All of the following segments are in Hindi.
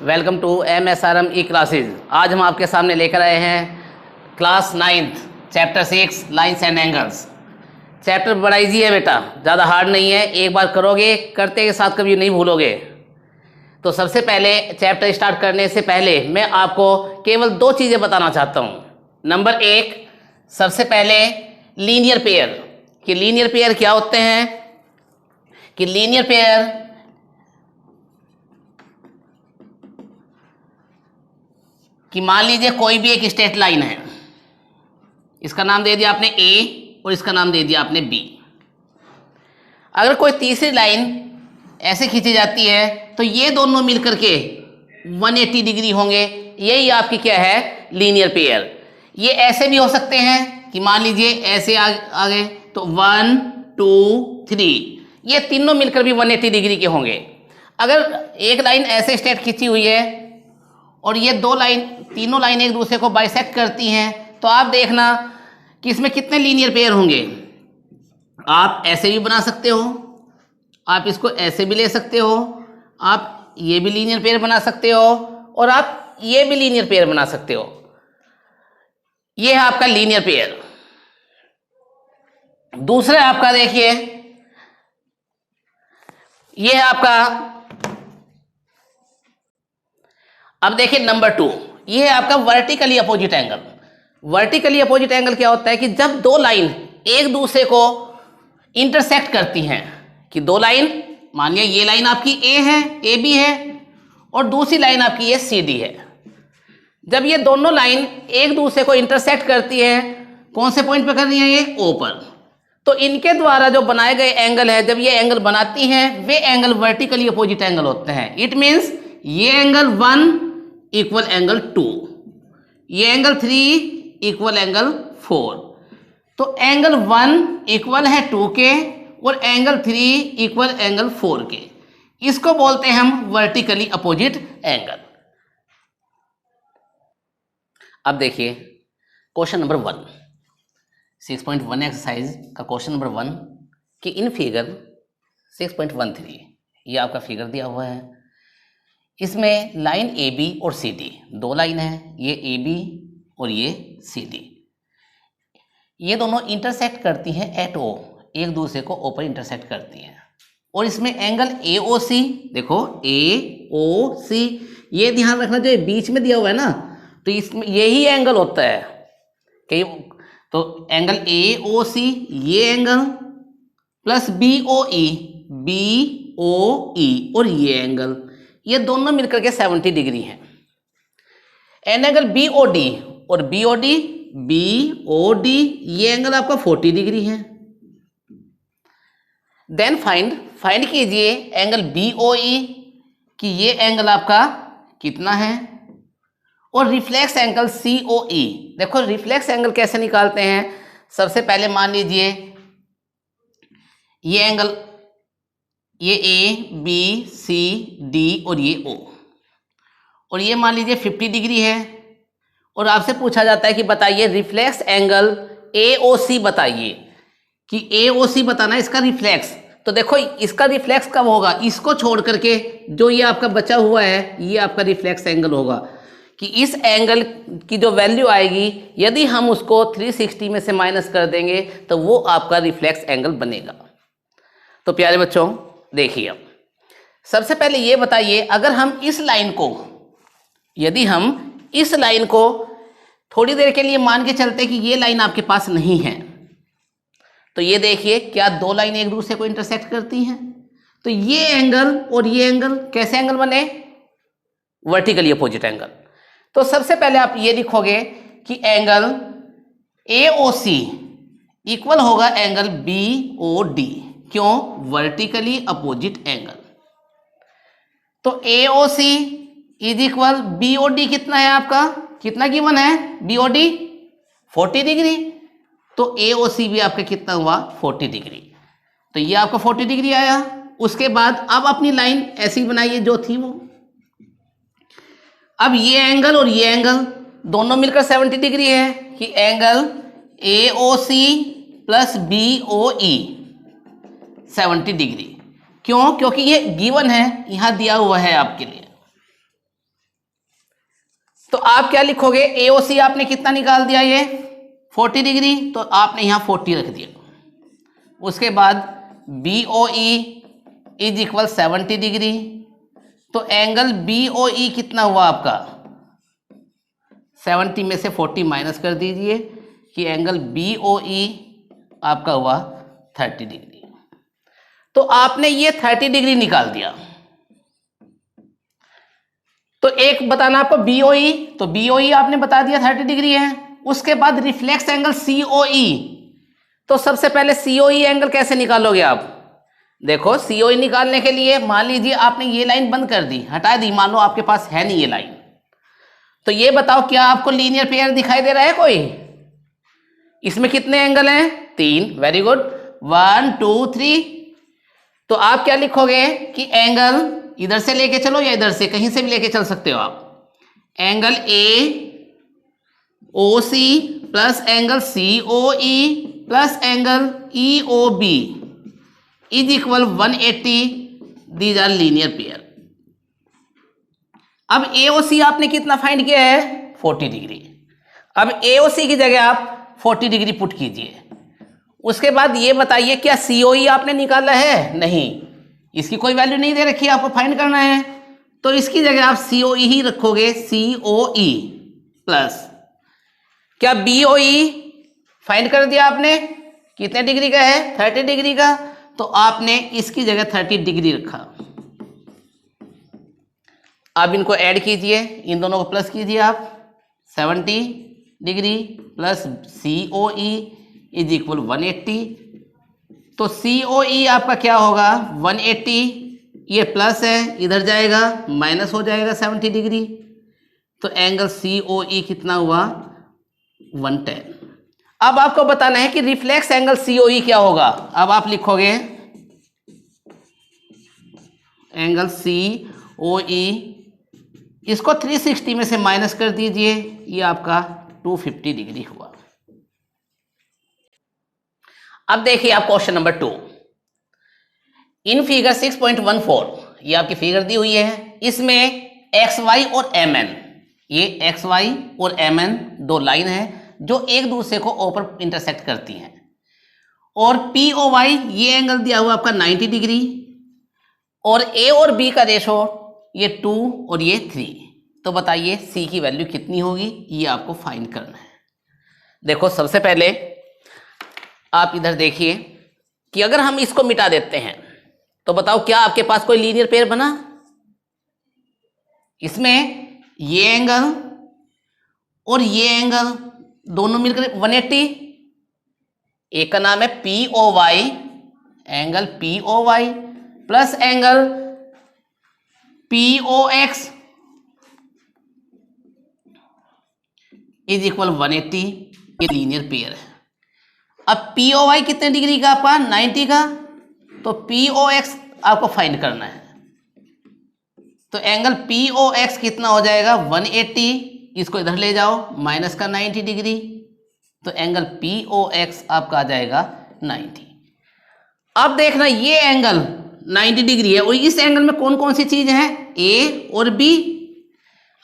Welcome to MSRM e classes. आज हम आपके सामने लेकर आए हैं class 9th chapter 6 lines and angles. Chapter बड़ा इजी है बेटा, ज़्यादा हार्ड नहीं है। एक बार करोगे, करते के साथ कभी नहीं भूलोगे। तो सबसे पहले चैप्टर स्टार्ट करने से पहले मैं आपको केवल दो चीज़ें बताना चाहता हूँ। नंबर एक, सबसे पहले लीनियर पेयर, कि लीनियर पेयर क्या होते हैं। कि लीनियर पेयर कि मान लीजिए कोई भी एक स्ट्रेट लाइन है, इसका नाम दे दिया आपने ए और इसका नाम दे दिया आपने बी। अगर कोई तीसरी लाइन ऐसे खींची जाती है तो ये दोनों मिलकर के 180 डिग्री होंगे। यही आपकी क्या है, लीनियर पेयर। ये ऐसे भी हो सकते हैं कि मान लीजिए ऐसे आ गए तो 1 2 3, ये तीनों मिलकर भी 180 डिग्री के होंगे। अगर एक लाइन ऐसे स्ट्रेट खींची हुई है और ये तीनों लाइन एक दूसरे को बाइसेक्ट करती हैं, तो आप देखना कि इसमें कितने लीनियर पेयर होंगे। आप ऐसे भी बना सकते हो, आप इसको ऐसे भी ले सकते हो, आप ये भी लीनियर पेयर बना सकते हो और आप ये भी लीनियर पेयर बना सकते हो। ये है आपका लीनियर पेयर। दूसरा आपका देखिए, ये है आपका, अब देखिए नंबर 2, ये है आपका vertically opposite angle. Vertically opposite angle क्या होता है कि जब दो लाइन एक दूसरे को इंटरसेक्ट करती हैं, कि दो लाइन, मान लिया ये लाइन आपकी ए है, ए बी है, और दूसरी लाइन आपकी ये सी डी है। जब ये दोनों लाइन एक दूसरे को इंटरसेक्ट करती है, कौन से पॉइंट पर कर रही है, ये ओ पर, तो इनके द्वारा जो बनाए गए एंगल है, जब ये एंगल बनाती हैं, वे एंगल वर्टिकली अपोजिट एंगल होते हैं। इट मीन्स ये एंगल 1 इक्वल एंगल 2, ये एंगल 3 इक्वल एंगल 4। तो एंगल 1 इक्वल है 2 के और एंगल 3 इक्वल एंगल 4 के। इसको बोलते हैं हम वर्टिकली अपोजिट एंगल। अब देखिए क्वेश्चन नंबर 1, 6.1 एक्सरसाइज का क्वेश्चन नंबर 1, कि इन फिगर 6.13, ये आपका फिगर दिया हुआ है। इसमें लाइन ए बी और सी डी, दो लाइन है, ये ए बी और ये सी डी, ये दोनों इंटरसेक्ट करती हैं एट ओ, एक दूसरे को ओ पर इंटरसेक्ट करती हैं। और इसमें एंगल ए ओ सी, देखो ए ओ सी, ये ध्यान रखना, जो बीच में दिया हुआ है ना, तो इसमें यही एंगल होता है। कई तो एंगल ए ओ सी, ये एंगल प्लस बी ओ ई और ये एंगल, ये दोनों मिलकर के 70 डिग्री हैं। An angle B O D और बी ओ डी, ये एंगल आपका 40 डिग्री है। देन फाइंड कीजिए एंगल बी ओ ई, कि ये एंगल आपका कितना है, और रिफ्लेक्स एंगल सी ओ ई। देखो रिफ्लेक्स एंगल कैसे निकालते हैं। सबसे पहले मान लीजिए ये एंगल, ये ए बी सी डी और ये ओ, और ये मान लीजिए 50 डिग्री है। और आपसे पूछा जाता है कि बताइए रिफ्लेक्स एंगल ए ओ सी, बताइए कि ए ओ सी बताना है इसका रिफ्लेक्स। तो देखो इसका रिफ्लेक्स कब होगा, इसको छोड़ करके जो ये आपका बचा हुआ है, ये आपका रिफ्लेक्स एंगल होगा। कि इस एंगल की जो वैल्यू आएगी, यदि हम उसको 360 में से माइनस कर देंगे तो वो आपका रिफ्लेक्स एंगल बनेगा। तो प्यारे बच्चों देखिए, अब सबसे पहले ये बताइए, अगर हम इस लाइन को, यदि हम इस लाइन को थोड़ी देर के लिए मान के चलते कि ये लाइन आपके पास नहीं है, तो ये देखिए क्या दो लाइन एक दूसरे को इंटरसेक्ट करती हैं। तो ये एंगल और ये एंगल कैसे एंगल बने, वर्टिकली अपोजिट एंगल। तो सबसे पहले आप ये लिखोगे कि angle A O C equal होगा एंगल बी ओ डी। क्यों, वर्टिकली अपोजिट एंगल। तो A O C is equal B O D, कितना है आपका, कितना गिवन है, बी ओ डी 40 डिग्री। तो ए ओ सी भी आपका कितना हुआ, 40 डिग्री। तो ये आपका 40 डिग्री आया। उसके बाद अब अपनी लाइन ऐसी बनाइए जो थी वो। अब ये एंगल और ये एंगल दोनों मिलकर 70 डिग्री है, कि angle A O C plus B O E 70 degree. क्यों? क्योंकि ये गिवन है, यहां दिया हुआ है आपके लिए। तो आप क्या लिखोगे? AOC आपने कितना निकाल दिया? ये 40 डिग्री, तो आपने यहां 40 रख दिया। उसके बाद BOE इज इक्वल 70 डिग्री, तो एंगल BOE कितना हुआ आपका? 70 में से 40 माइनस कर दीजिए कि एंगल BOE आपका हुआ 30 डिग्री। तो आपने ये 30 डिग्री निकाल दिया। तो एक बताना आपको BOE, तो BOE आपने बता दिया 30 डिग्री है। उसके बाद रिफ्लेक्स एंगल COE, तो सबसे पहले COE एंगल कैसे निकालोगे आप? देखो, COE निकालने के लिए मान लीजिए आपने ये लाइन बंद कर दी, हटा दी, मान लो आपके पास है नहीं ये लाइन, तो ये बताओ क्या आपको लीनियर पेयर दिखाई दे रहा है कोई? इसमें कितने एंगल हैं? 3। Very good, 1 2 3। तो आप क्या लिखोगे कि एंगल, इधर से लेके चलो या इधर से, कहीं से भी लेके चल सकते हो आप, angle AOC plus angle COE plus angle EOB is equal 180। These are linear pair. अब AOC आपने कितना फाइंड किया है? 40 डिग्री। अब AOC की जगह आप 40 डिग्री पुट कीजिए। उसके बाद ये बताइए क्या COE आपने निकाला है? नहीं, इसकी कोई वैल्यू नहीं दे रखी है, आपको फाइंड करना है, तो इसकी जगह आप COE ही रखोगे, COE प्लस क्या BOE फाइंड कर दिया आपने, कितने डिग्री का है? 30 डिग्री का, तो आपने इसकी जगह 30 डिग्री रखा। अब इनको ऐड कीजिए, इन दोनों को प्लस कीजिए आप, 70 degree plus COE is equal 180। तो COE आपका क्या होगा? 180, ये प्लस है, इधर जाएगा माइनस हो जाएगा 70 डिग्री, तो एंगल COE कितना हुआ? 110। अब आपको बताना है कि रिफ्लेक्स एंगल COE क्या होगा। अब आप लिखोगे एंगल COE, इसको 360 में से माइनस कर दीजिए, ये आपका 250 डिग्री हुआ। अब देखिए आप क्वेश्चन नंबर 2। इन फिगर 6.14, ये आपकी फिगर दी हुई है, इसमें XY और MN, ये XY और MN दो लाइन है जो एक दूसरे को O पर इंटरसेक्ट करती हैं, और POY ये एंगल दिया हुआ आपका 90 डिग्री, और A और B का रेशो ये 2 और ये 3। तो बताइए C की वैल्यू कितनी होगी, ये आपको फाइंड करना है। देखो, सबसे पहले आप इधर देखिए कि अगर हम इसको मिटा देते हैं तो बताओ क्या आपके पास कोई लीनियर पेयर बना? इसमें ये एंगल और ये एंगल दोनों मिलकर 180, एक का नाम है POY, angle POY plus angle POX is equal 180, ये लीनियर पेयर है। अब POY कितने डिग्री का आपका? 90 का, तो POX आपको फाइंड करना है। तो एंगल POX कितना हो जाएगा? 180, इसको इधर ले जाओ, माइनस का 90 डिग्री, तो एंगल POX आपका आ जाएगा 90। अब देखना ये एंगल 90 डिग्री है, और इस एंगल में कौन कौन सी चीज है? A और B।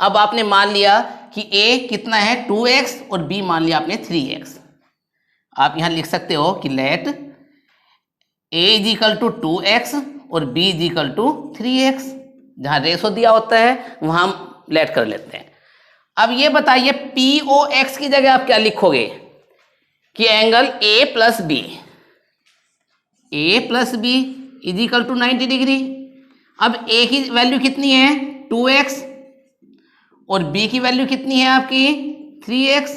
अब आपने मान लिया कि A कितना है? 2x, और B मान लिया आपने 3x। आप यहां लिख सकते हो कि let A is equal to 2x और B is equal to 3x। जहां रेशो दिया होता है वहां हम लेट कर लेते हैं। अब ये बताइए POX की जगह आप क्या लिखोगे कि angle A plus B, A plus B is equal to 90 degree. अब A की वैल्यू कितनी है? 2x, और B की वैल्यू कितनी है आपकी? 3x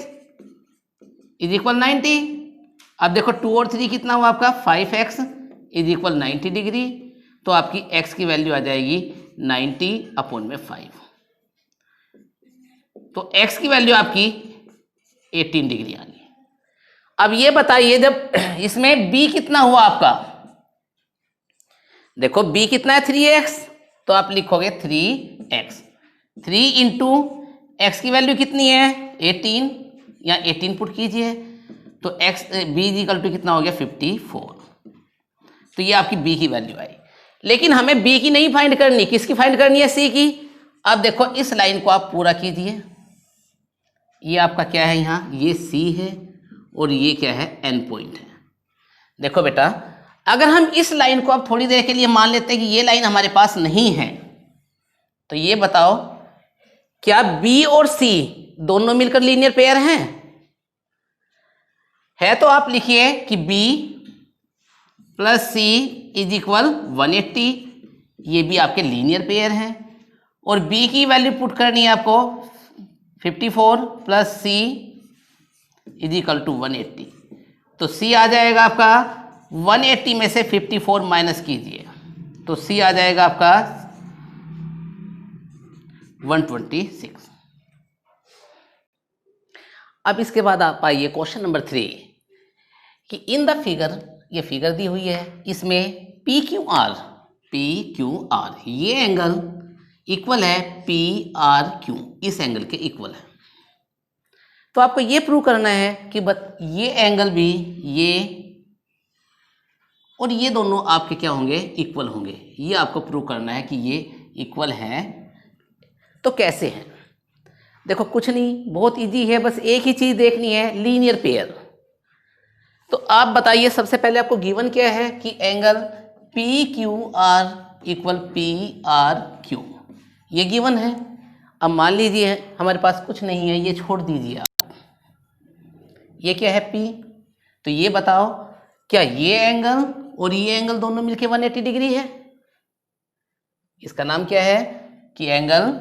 is equal 90। अब देखो 2 और 3 कितना हुआ आपका? 5x इज इक्वल 90 डिग्री, तो आपकी x की वैल्यू आ जाएगी 90/5। तो x की वैल्यू आपकी 18 डिग्री आ गई। अब ये बताइए जब इसमें b कितना हुआ आपका? देखो b कितना है? 3x, तो आप लिखोगे 3x। 3 इंटू एक्स की वैल्यू कितनी है? 18, या 18 पुट कीजिए, तो x b इक्वल टू कितना हो गया? 54। तो ये आपकी बी की वैल्यू आई। लेकिन हमें बी की नहीं फाइंड करनी, किसकी फाइंड करनी है? सी की। अब देखो इस लाइन को आप पूरा कीजिए, ये आपका क्या है यहाँ, ये सी है और ये क्या है, एन पॉइंट है। देखो बेटा, अगर हम इस लाइन को अब थोड़ी देर के लिए मान लेते हैं कि ये लाइन हमारे पास नहीं है, तो ये बताओ क्या बी और सी दोनों मिलकर लीनियर पेयर हैं? है तो आप लिखिए कि B plus C is equal 180, ये भी आपके लीनियर पेयर हैं। और बी की वैल्यू पुट करनी है आपको 54 plus C is equal to 180। तो सी आ जाएगा आपका 180 में से 54 माइनस कीजिए, तो सी आ जाएगा आपका 126। अब इसके बाद आप आइए क्वेश्चन नंबर 3 कि इन द फिगर, ये फिगर दी हुई है, इसमें पी क्यू आर ये एंगल इक्वल है पी आर क्यू, इस एंगल के इक्वल है। तो आपको ये प्रूव करना है कि ये एंगल भी ये और ये दोनों आपके क्या होंगे, इक्वल होंगे। ये आपको प्रूव करना है कि ये इक्वल हैं। तो कैसे हैं? देखो कुछ नहीं, बहुत इजी है, बस एक ही चीज देखनी है, लीनियर पेयर। तो आप बताइए, सबसे पहले आपको गिवन क्या है कि angle P Q R equal P are Q, ये गिवन है। अब मान लीजिए हमारे पास कुछ नहीं है, ये छोड़ दीजिए आप, ये क्या है पी, तो ये बताओ क्या ये एंगल और ये एंगल दोनों मिलके 180 डिग्री है? इसका नाम क्या है कि angle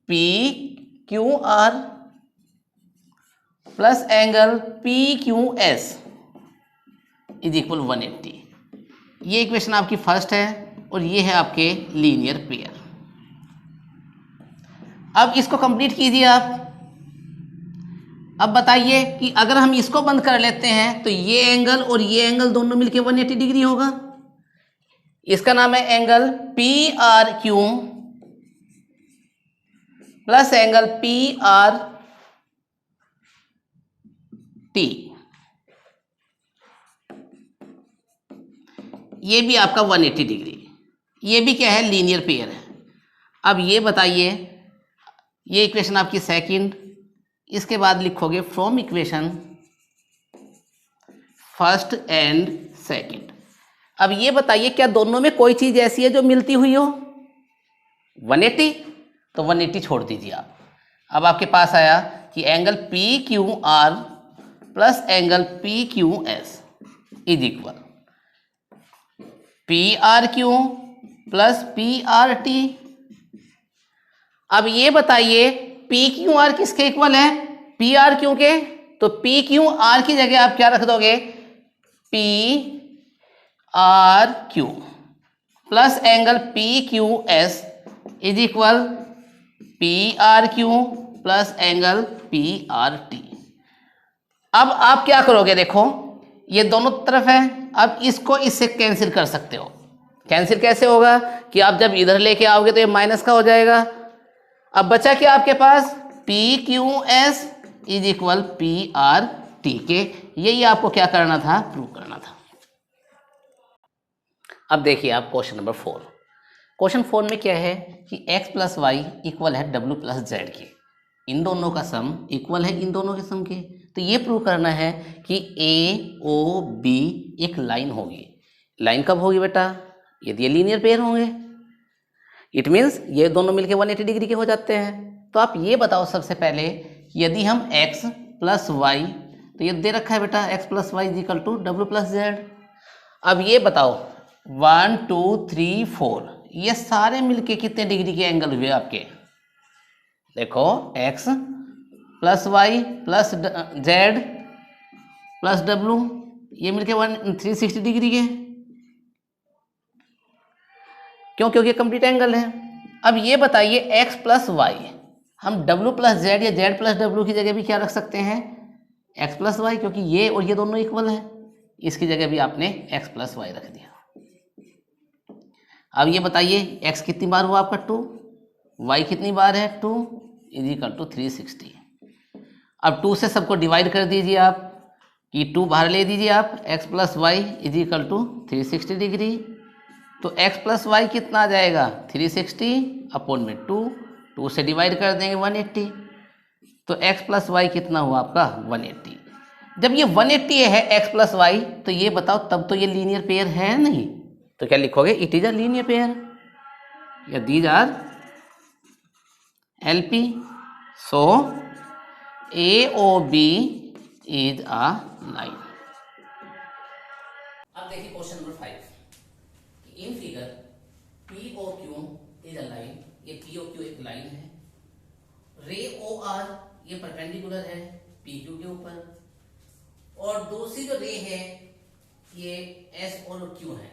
P Q R plus angle P Q S is equal 180। ये इक्वेशन आपकी फर्स्ट है और ये है आपके लीनियर पेयर। अब इसको कंप्लीट कीजिए आप। अब बताइए कि अगर हम इसको बंद कर लेते हैं तो ये एंगल और ये एंगल दोनों मिलके 180 डिग्री होगा। इसका नाम है angle P R Q plus angle P R T, ये भी आपका 180 डिग्री, ये भी क्या है, लीनियर पेयर है। अब ये बताइए, ये इक्वेशन आपकी सेकंड, इसके बाद लिखोगे from equation first and second. अब ये बताइए क्या दोनों में कोई चीज ऐसी है जो मिलती हुई हो? 180, तो 180 छोड़ दीजिए आप। अब आपके पास आया कि angle P Q R plus angle P Q S is equal P are Q plus P R T. अब ये बताइए पी क्यू आर किसके इक्वल है? पी आर क्यू के। तो पी क्यू आर की जगह आप क्या रख दोगे? P R Q plus angle P Q S is equal P are Q plus angle P R T. अब आप क्या करोगे, देखो ये दोनों तरफ है, अब इसको इससे कैंसिल कर सकते हो। कैंसिल कैसे होगा कि आप जब इधर लेके आओगे तो ये माइनस का हो जाएगा। अब बचा क्या आपके पास? P Q S is equal P R T के। यही आपको क्या करना था, प्रूव करना था। अब देखिए आप क्वेश्चन नंबर 4। क्वेश्चन 4 में क्या है कि x प्लस वाई इक्वल है w प्लस जेड के। इन दोनों का सम इक्वल है इन दोनों के सम के। तो ये प्रूव करना है कि ए ओ बी एक लाइन होगी। लाइन कब होगी बेटा? यदि ये लीनियर पेयर होंगे। इट मीन्स ये दोनों मिलके 180 डिग्री के हो जाते हैं। तो आप ये बताओ सबसे पहले, यदि हम x प्लस वाई, तो ये दे रखा है बेटा x plus Y is equal to w plus Z. अब ये बताओ 1 2 3 4 ये सारे मिलके कितने डिग्री के एंगल हुए आपके? देखो x plus Y plus Z plus W, ये मिलके 360 डिग्री के। क्यों? क्योंकि कंप्लीट एंगल है। अब ये बताइए x प्लस वाई, हम w प्लस जेड या z प्लस डब्लू की जगह भी क्या रख सकते हैं? x प्लस वाई, क्योंकि ये और ये दोनों इक्वल है। इसकी जगह भी आपने x प्लस वाई रख दिया। अब ये बताइए x कितनी बार हुआ आपका? 2, y कितनी बार है? 2 इज इक्वल टू 360। अब 2 से सबको डिवाइड कर दीजिए आप, कि 2 बाहर ले दीजिए आप, x plus Y is equal to 360 degree. तो x प्लस वाई कितना आ जाएगा 360 अपॉन में 2 से डिवाइड कर देंगे 180। तो x प्लस वाई कितना हुआ आपका 180। जब ये 180 है x प्लस वाई, तो ये बताओ तब तो ये लीनियर पेयर है नहीं, तो क्या लिखोगे, it is a linear pair या these are LP। So AOB is a line. अब देखिए question number 5। In figure POQ is a line, ये POQ एक लाइन है, रे OR ये परपेंडिकुलर है PQ के ऊपर, और दूसरी जो रे है ये S और Q है।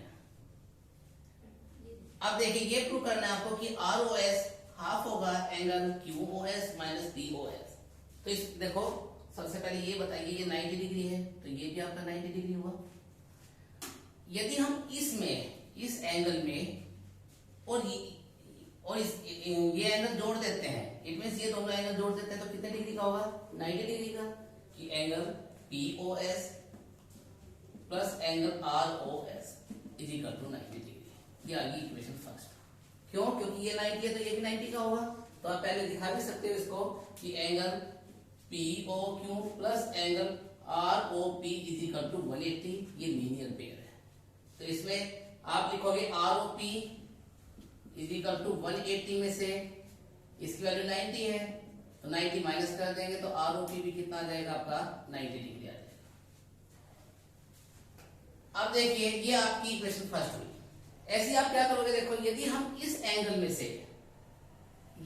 अब देखिए ये प्रूव करना है आपको कि ROS हाफ होगा एंगल QOS माइनस POS। तो इस देखो सबसे पहले ये बताइए, ये 90 डिग्री है तो ये भी आपका 90 डिग्री हुआ। यदि हम इसमें इस एंगल में और ये एंगल जोड़ देते हैं, इट मींस ये दोनों एंगल जोड़ देते हैं, तो कितने डिग्री का होगा 90 डिग्री का, कि angle POS plus angle ROS is equal to 90 degree. ये आ गई इक्वेशन फर्स्ट। क्यों? क्योंकि ये 90 है तो ये भी 90 का होगा। तो आप पहले दिखा भी सकते हो इसको कि angle POQ plus angle ROP is equal to 180, ये लीनियर पेयर है। तो इसमें आप लिखोगे ROP इज इक्वल टू 180 में से इसकी वैल्यू 90 है, तो 90 माइनस कर देंगे तो ROP भी कितना आ जाएगा आपका 90 डिग्री आ जाएगा। अब देखिए ये आपकी इक्वेशन फर्स्ट हुई। ऐसे आप क्या करोगे, देखो यदि हम इस एंगल में से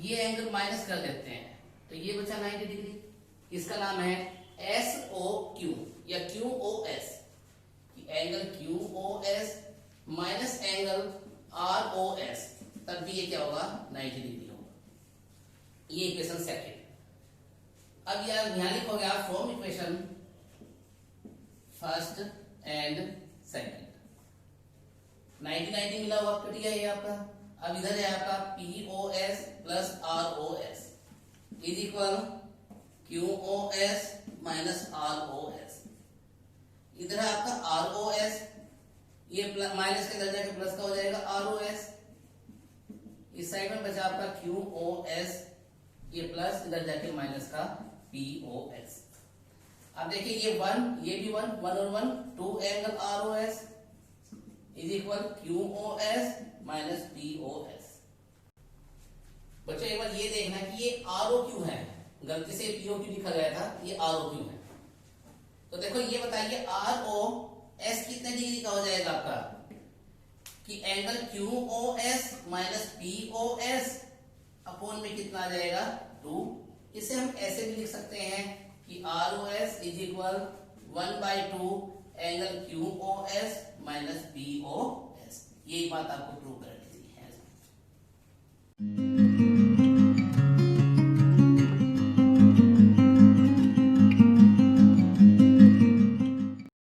ये एंगल माइनस कर देते हैं तो ये बचा 90 डिग्री, इसका नाम है SOQ या QOS, angle QOS minus angle ROS, तब भी ये क्या होगा 90 डिग्री होगा। ये इक्वेशन सेकंड। अब यार यहां लिखोगे आप from equation first and second, 90 मिला हुआ, कट गया ये आपका। अब इधर है आपका POS plus ROS is equal QOS minus ROS। इधर है आपका ROS, ये माइनस के इधर जाके प्लस का हो जाएगा ROS। इस साइड में बचा आपका QOS, ये प्लस इधर जाके माइनस का POS। अब देखिए ये 1, ये भी 1 और 1 2 angle ROS is equal QOS minus POS। बच्चों एक बार ये देखना कि ये ROQ है, गलती से POQ लिखा गया था, ये ROQ है। तो देखो ये बताइए ROS कितने डिग्री का हो जाएगा आपका, कि angle QOS minus POS upon में कितना आ जाएगा 2। इसे हम ऐसे भी लिख सकते हैं कि ROS is equal 1/2 angle QOS minus POS। यही बात आपको प्रूव करनी है।